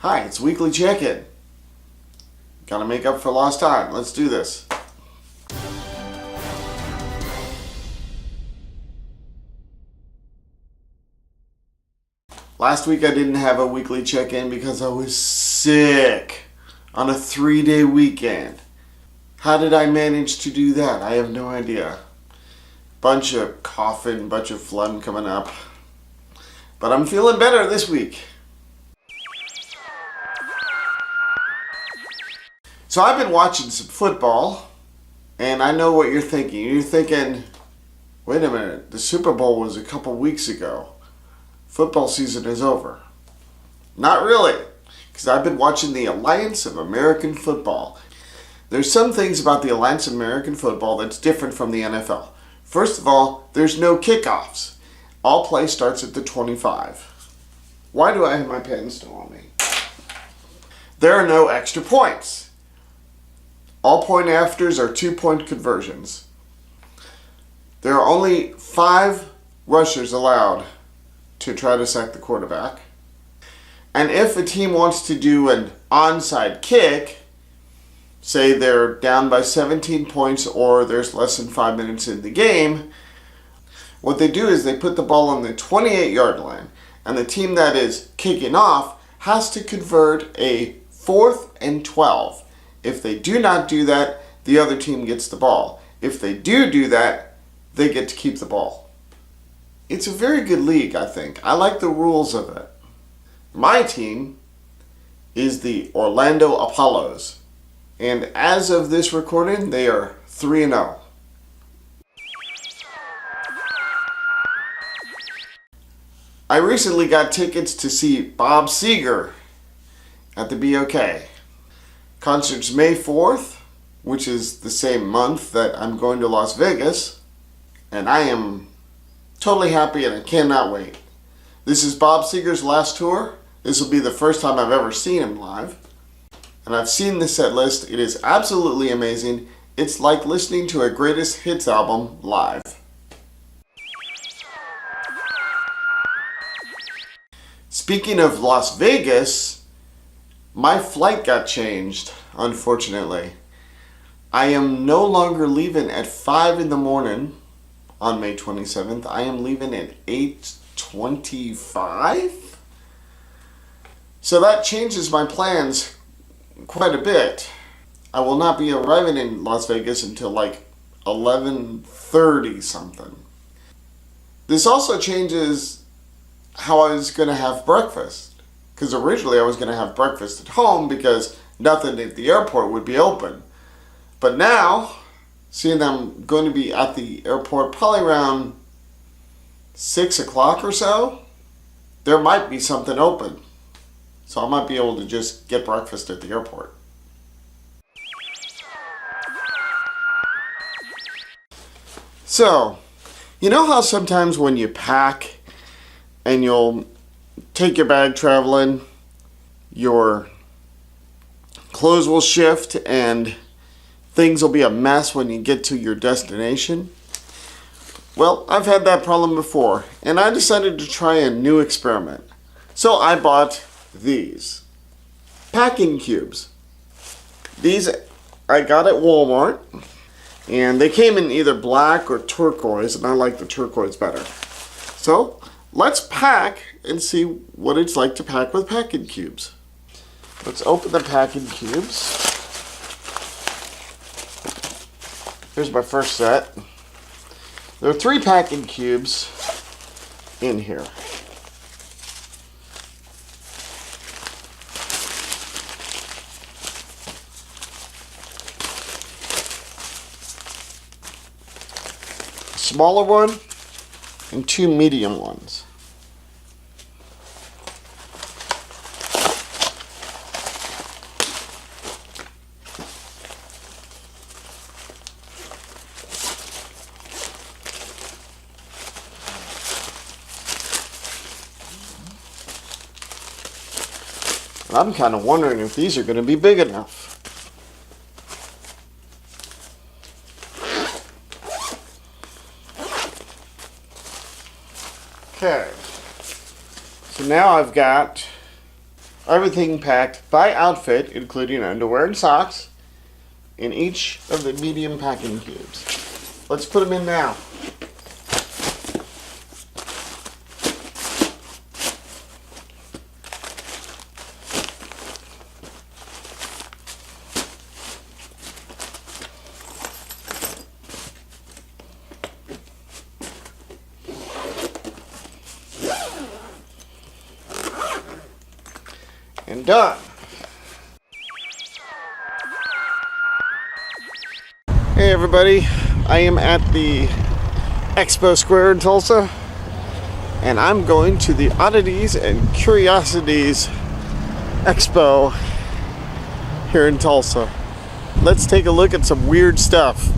Hi, it's Weekly Check-In. Gotta make up for lost time. Let's do this. Last week I didn't have a weekly check-in because I was sick on a 3-day weekend. How did I manage to do that? I have no idea. Bunch of coughing, bunch of phlegm coming up. But I'm feeling better this week. So I've been watching some football, and I know what you're thinking. You're thinking, wait a minute, the Super Bowl was a couple weeks ago. Football season is over. Not really, because I've been watching the Alliance of American Football. There's some things about the Alliance of American Football that's different from the NFL. First of all, there's no kickoffs. All play starts at the 25. Why do I have my pen still on me? There are no extra points. All point afters are 2-point conversions. There are only 5 rushers allowed to try to sack the quarterback. And if a team wants to do an onside kick, say they're down by 17 points or there's less than 5 minutes in the game, what they do is they put the ball on the 28-yard line, and the team that is kicking off has to convert a 4th and 12. If they do not do that, the other team gets the ball. If they do that, they get to keep the ball. It's a very good league, I think. I like the rules of it. My team is the Orlando Apollos. And as of this recording, they are 3-0. I recently got tickets to see Bob Seger at the BOK. Concert's May 4th, which is the same month that I'm going to Las Vegas, and I am totally happy and I cannot wait. This is Bob Seger's last tour. This will be the first time I've ever seen him live, and I've seen the set list. It is absolutely amazing. It's like listening to a greatest hits album live. Speaking of Las Vegas, my flight got changed, unfortunately. I am no longer leaving at 5 in the morning on May 27th. I am leaving at 8:25. So that changes my plans quite a bit. I will not be arriving in Las Vegas until like 11:30 something. This also changes how I was going to have breakfast. Because originally I was going to have breakfast at home because nothing at the airport would be open. But now, seeing that I'm going to be at the airport probably around 6 o'clock or so, there might be something open. So I might be able to just get breakfast at the airport. So, you know how sometimes when you pack and you'll take your bag traveling, your clothes will shift and things will be a mess when you get to your destination? Well, I've had that problem before, and I decided to try a new experiment. So I bought these packing cubes. These I got at Walmart, and they came in either black or turquoise, and I like the turquoise better. So let's pack and see what it's like to pack with packing cubes. Let's open the packing cubes. Here's my first set. There are 3 packing cubes in here. A smaller one and 2 medium ones. I'm kind of wondering if these are going to be big enough. Okay, so now I've got Everything packed by outfit, including underwear and socks, in each of the medium packing cubes. Let's put them in now. And done. Hey everybody, I am at the Expo Square in Tulsa, and I'm going to the Oddities and Curiosities Expo here in Tulsa. Let's take a look at some weird stuff.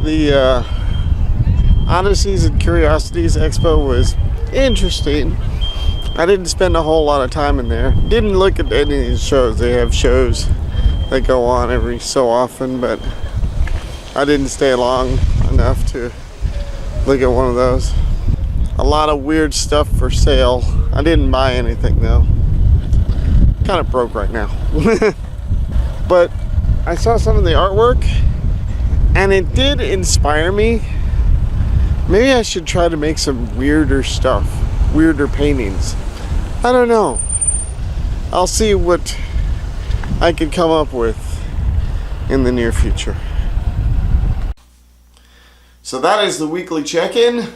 The Oddities and Curiosities Expo was interesting. I didn't spend a whole lot of time in there. Didn't look at any of these shows. They have shows that go on every so often, but I didn't stay long enough to look at one of those. A lot of weird stuff for sale. I didn't buy anything though. Kind of broke right now. But I saw some of the artwork and it did inspire me. Maybe I should try to make some weirder stuff, weirder paintings. I don't know. I'll see what I could come up with in the near future. So that is the weekly check-in.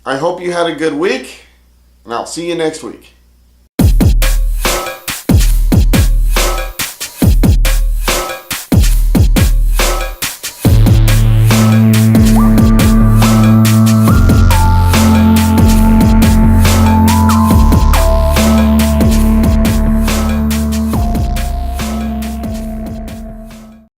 I hope you had a good week, and I'll see you next week.